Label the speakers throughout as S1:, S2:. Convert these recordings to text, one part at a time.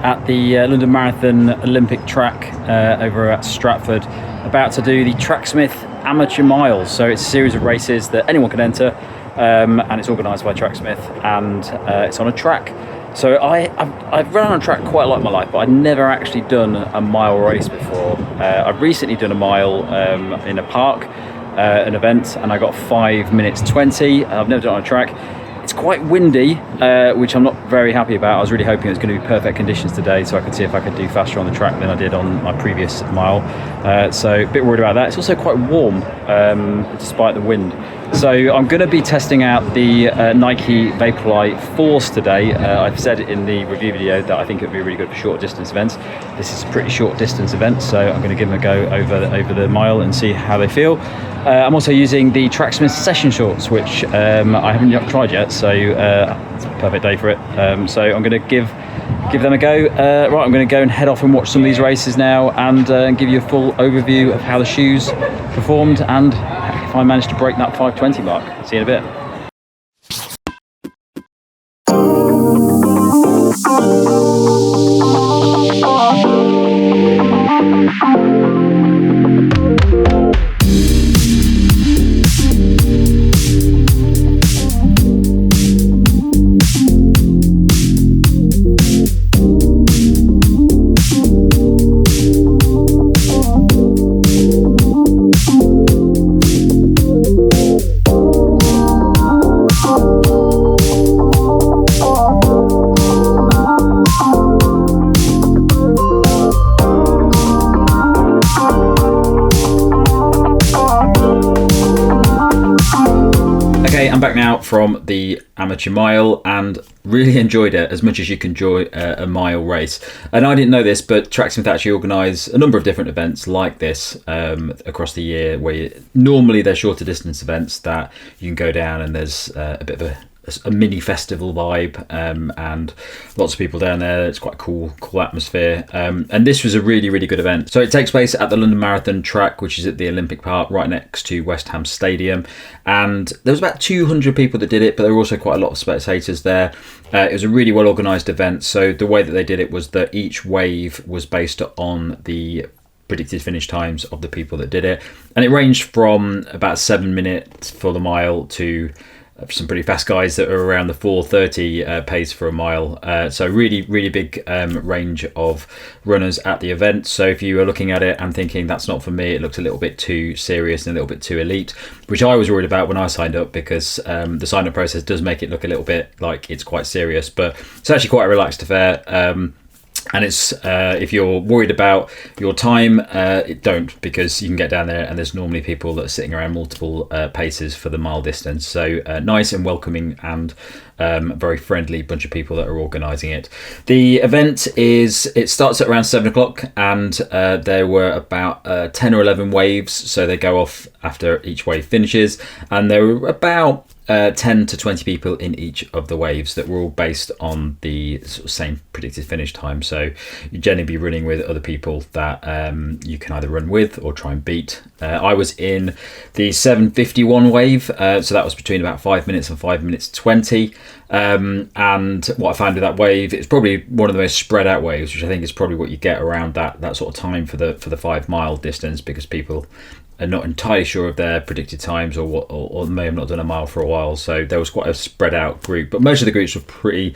S1: at the London Marathon Olympic track over at Stratford, about to do the Tracksmith Amateur Mile. So it's a series of races that anyone can enter, and it's organised by Tracksmith, and it's on a track. So I've run on a track quite a lot in my life, but I'd never actually done a mile race before. I've recently done a mile in a park, an event, and I got 5 minutes 20. I've never done it on a track. It's quite windy, which I'm not very happy about. I was really hoping it was going to be perfect conditions today, so I could see if I could do faster on the track than I did on my previous mile. So a bit worried about that. It's also quite warm, despite the wind. So I'm going to be testing out the Nike Vaporfly Force today. I've said in the review video that I think it would be really good for short distance events. This is a pretty short distance event, so I'm going to give them a go over the mile and see how they feel. I'm also using the Tracksmith Session Shorts, which I haven't tried yet, so it's a perfect day for it. So I'm going to give them a go. Right, I'm going to go and head off and watch some of these races now, and give you a full overview of how the shoes performed and if I managed to break that 5:20 mark. See you in a bit. I'm back now from the amateur mile and really enjoyed it as much as you can enjoy a mile race. And I didn't know this, but Tracksmith actually organise a number of different events like this across the year, where normally they're shorter distance events that you can go down and there's a bit of a mini festival vibe, and lots of people down there. It's quite a cool atmosphere, and this was a really good event. So it takes place at the London Marathon track, which is at the Olympic Park right next to West Ham Stadium, and there was about 200 people that did it, but there were also quite a lot of spectators there. It was a really well organised event. So the way that they did it was that each wave was based on the predicted finish times of the people that did it, and it ranged from about 7 minutes for the mile to some pretty fast guys that are around the 4:30 pace for a mile. So really big range of runners at the event. So if you are looking at it and thinking that's not for me, it looks a little bit too serious and a little bit too elite, which I was worried about when I signed up, because the sign up process does make it look a little bit like it's quite serious, but it's actually quite a relaxed affair. And it's if you're worried about your time, don't, because you can get down there and there's normally people that are sitting around multiple paces for the mile distance. So nice and welcoming, and very friendly bunch of people that are organising it. The event it starts at around 7 o'clock, and there were about 10 or 11 waves, so they go off after each wave finishes, and there were about 10 to 20 people in each of the waves that were all based on the sort of same predicted finish time. So you generally be running with other people that you can either run with or try and beat. I was in the 7:51 wave, so that was between about 5 minutes and 5 minutes 20. And what I found with that wave, it's probably one of the most spread out waves, which I think is probably what you get around that sort of time for the 5 mile distance, because people are not entirely sure of their predicted times, or may have not done a mile for a while. So there was quite a spread out group, but most of the groups were pretty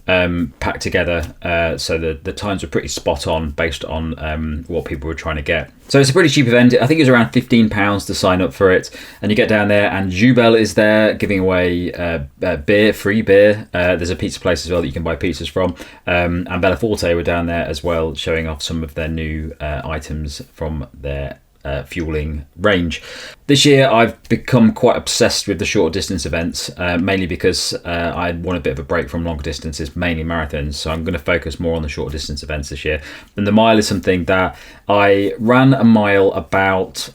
S1: packed together, so the times were pretty spot on based on what people were trying to get. So it's a pretty cheap event. I think it was around £15 to sign up for it, and you get down there and Jubel is there giving away free beer. There's a pizza place as well that you can buy pizzas from, and Bella Forte were down there as well, showing off some of their new items from their fueling range. This year I've become quite obsessed with the short distance events, mainly because I want a bit of a break from longer distances, mainly marathons, so I'm going to focus more on the short distance events this year. And the mile is something that I ran a mile about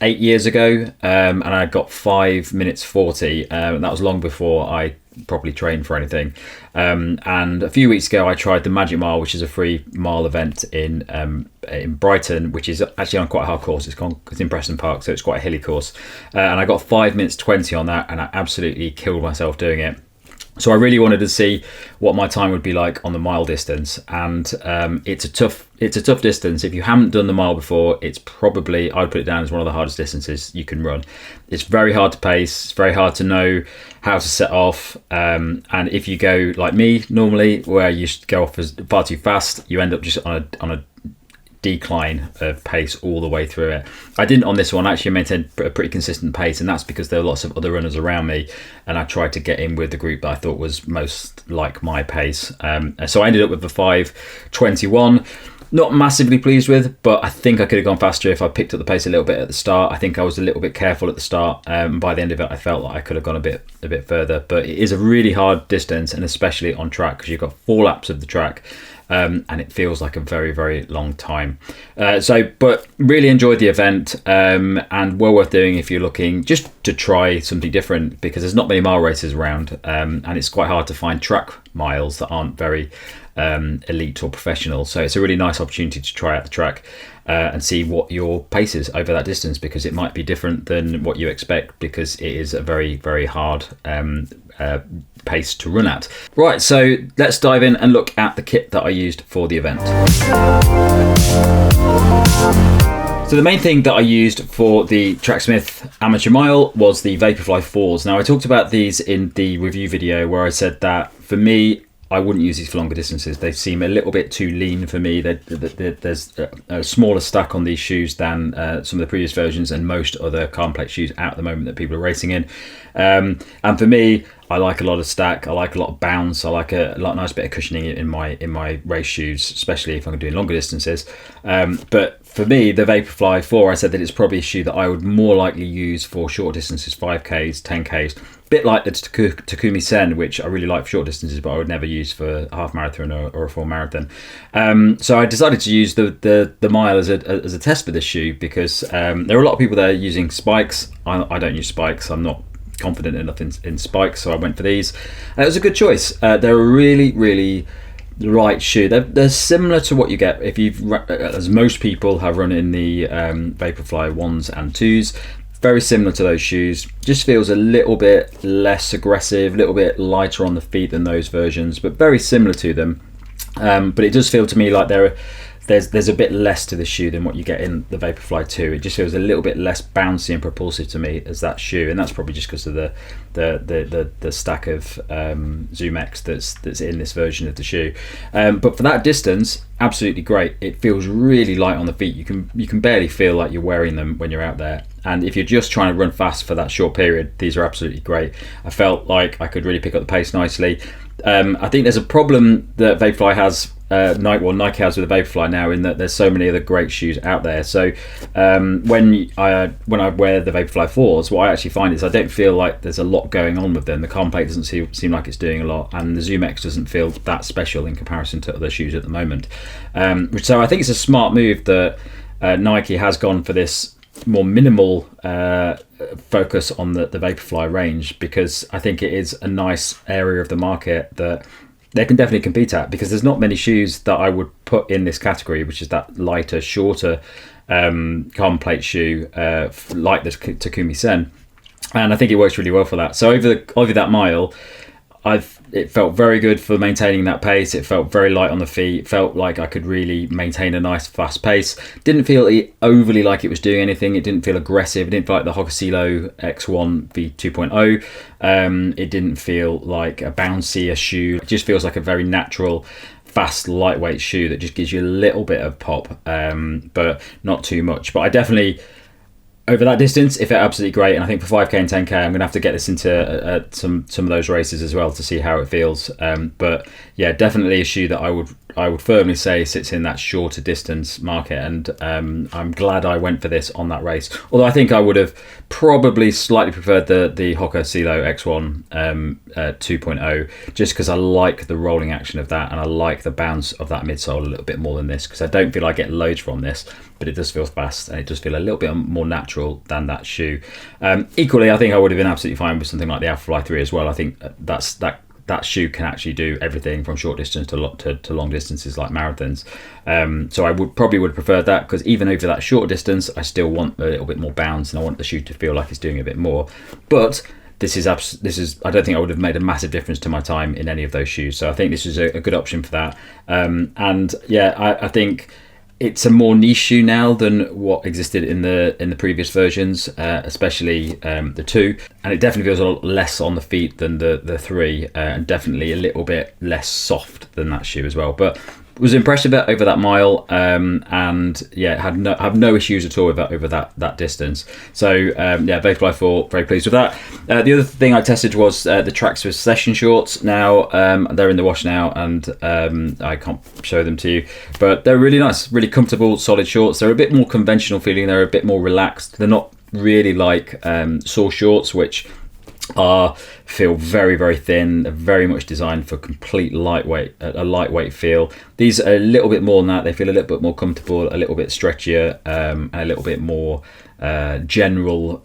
S1: 8 years ago, and I got 5 minutes 40, and that was long before I properly trained for anything. And a few weeks ago I tried the Magic Mile, which is a free mile event in Brighton, which is actually on quite a hard course. It's in Preston Park, so it's quite a hilly course, and I got 5 minutes 20 on that, and I absolutely killed myself doing it. So I really wanted to see what my time would be like on the mile distance, and it's a tough distance. If you haven't done the mile before, it's probably, I'd put it down as one of the hardest distances you can run. It's very hard to pace. It's very hard to know how to set off, and if you go like me normally, where you go off as far too fast, you end up just on a decline of pace all the way through it. I didn't on this one. I actually maintained a pretty consistent pace, and that's because there were lots of other runners around me, and I tried to get in with the group that I thought was most like my pace. So I ended up with a 5:21. Not massively pleased with, but I think I could have gone faster if I picked up the pace a little bit at the start. I think I was a little bit careful at the start. By the end of it, I felt like I could have gone a bit further. But it is a really hard distance, and especially on track, because you've got 4 laps of the track. And it feels like a very, very long time. But really enjoyed the event, and well worth doing if you're looking just to try something different, because there's not many mile races around, and it's quite hard to find track miles that aren't very elite or professional. So it's a really nice opportunity to try out the track and see what your pace is over that distance, because it might be different than what you expect, because it is a very, very hard pace to run at. Right, so let's dive in and look at the kit that I used for the event. So the main thing that I used for the Tracksmith Amateur Mile was the Vaporfly 4s. Now, I talked about these in the review video where I said that for me, I wouldn't use these for longer distances. They seem a little bit too lean for me. There's a smaller stack on these shoes than some of the previous versions and most other carbon plate shoes out at the moment that people are racing in. And for me, I like a lot of stack. I like a lot of bounce. I like a nice bit of cushioning in my race shoes, especially if I'm doing longer distances. But for me, the Vaporfly 4, I said that it's probably a shoe that I would more likely use for short distances, 5Ks, 10Ks. Bit like the Takumi Sen, which I really like for short distances, but I would never use for a half marathon or a full marathon. So I decided to use the mile as a test for this shoe, because there are a lot of people there using spikes. I don't use spikes. I'm not confident enough in spikes, so I went for these. And it was a good choice. They're a really, really light shoe. They're similar to what you get if you've, as most people have run in the Vaporfly 1s and 2s. Very similar to those shoes, just feels a little bit less aggressive, a little bit lighter on the feet than those versions, but very similar to them. But it does feel to me like there's a bit less to the shoe than what you get in the Vaporfly 2. It just feels a little bit less bouncy and propulsive to me as that shoe, and that's probably just because of the stack of Zoom X that's in this version of the shoe. But for that distance, absolutely great. It feels really light on the feet. You can barely feel like you're wearing them when you're out there. And if you're just trying to run fast for that short period, these are absolutely great. I felt like I could really pick up the pace nicely. I think there's a problem that Vaporfly has, Nike has with the Vaporfly now, in that there's so many other great shoes out there. So when I wear the Vaporfly 4s, what I actually find is I don't feel like there's a lot going on with them. The carbon plate doesn't seem like it's doing a lot, and the Zoom X doesn't feel that special in comparison to other shoes at the moment. So I think it's a smart move that Nike has gone for this more minimal focus on the Vaporfly range, because I think it is a nice area of the market that they can definitely compete at, because there's not many shoes that I would put in this category, which is that lighter, shorter carbon plate shoe like the Takumi Sen, and I think it works really well for that. So over that mile, it felt very good for maintaining that pace. It felt very light on the feet. It felt like I could really maintain a nice fast pace. Didn't feel overly like it was doing anything. It didn't feel aggressive. It didn't feel like the Hokkasilo X1 V2.0. It didn't feel like a bouncier shoe. It just feels like a very natural, fast, lightweight shoe that just gives you a little bit of pop, but not too much. But I definitely, over that distance, it felt absolutely great, and I think for 5K and 10K, I'm going to have to get this into some of those races as well to see how it feels. But yeah, definitely a shoe that I would firmly say sits in that shorter distance market, and I'm glad I went for this on that race. Although I think I would have probably slightly preferred the Hoka Silo X1 2.0, just because I like the rolling action of that, and I like the bounce of that midsole a little bit more than this, because I don't feel I get loads from this, but it does feel fast, and it does feel a little bit more natural than that shoe. Equally, I think I would have been absolutely fine with something like the Vaporfly 3 as well. I think that shoe can actually do everything from short distance to long distances like marathons. So I probably would have preferred that, because even over that short distance, I still want a little bit more bounce, and I want the shoe to feel like it's doing a bit more. But this is I don't think I would have made a massive difference to my time in any of those shoes. So I think this is a good option for that. And yeah, I think it's a more niche shoe now than what existed in the previous versions, especially the 2, and it definitely feels a lot less on the feet than the 3, and definitely a little bit less soft than that shoe as well. But was impressed with it over that mile, and yeah, have no issues at all with that over that distance. So yeah, Vaporfly 4, very pleased with that. The other thing I tested was the Tracksmith session shorts. Now they're in the wash now, and I can't show them to you, but they're really nice, really comfortable, solid shorts. They're a bit more conventional feeling. They're a bit more relaxed. They're not really like Source shorts, which feel very, very thin. They're very much designed for complete lightweight, a lightweight feel. These are a little bit more than that. They feel a little bit more comfortable, a little bit stretchier, and a little bit more general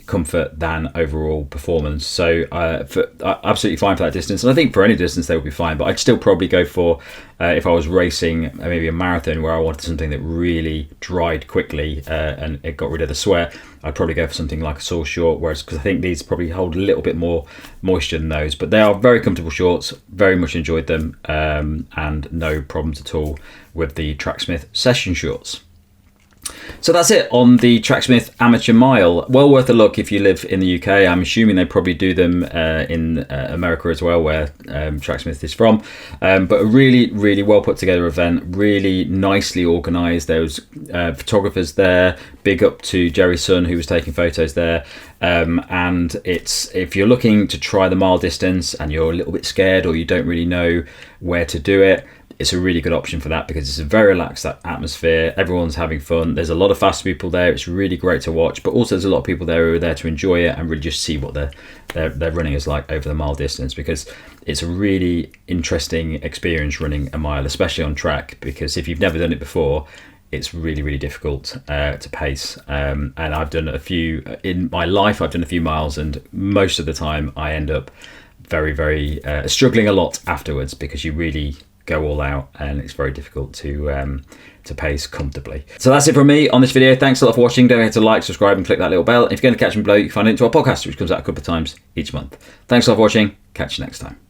S1: comfort than overall performance. So absolutely fine for that distance, and I think for any distance they would be fine, but I'd still probably go for if I was racing maybe a marathon where I wanted something that really dried quickly and it got rid of the sweat, I'd probably go for something like a Source short, whereas because I think these probably hold a little bit more moisture than those. But they are very comfortable shorts, very much enjoyed them, and no problems at all with the Tracksmith session shorts. So that's it on the Tracksmith Amateur Mile. Well worth a look if you live in the UK. I'm assuming they probably do them in America as well, where Tracksmith is from. But a really, really well put together event, really nicely organised. There was photographers there. Big up to Jerry's son who was taking photos there. And if you're looking to try the mile distance and you're a little bit scared or you don't really know where to do it, it's a really good option for that because it's a very relaxed atmosphere. Everyone's having fun. There's a lot of fast people there. It's really great to watch, but also there's a lot of people there who are there to enjoy it and really just see what their running is like over the mile distance, because it's a really interesting experience running a mile, especially on track, because if you've never done it before, it's really, really difficult to pace. And I've done a few in my life. I've done a few miles, and most of the time I end up very, very struggling a lot afterwards because you really go all out and it's very difficult to pace comfortably. So that's it from me on this video. Thanks a lot for watching. Don't forget to like, subscribe and click that little bell. If you're going to catch me below, you can find it into our podcast, which comes out a couple of times each month. Thanks a lot for watching. Catch you next time.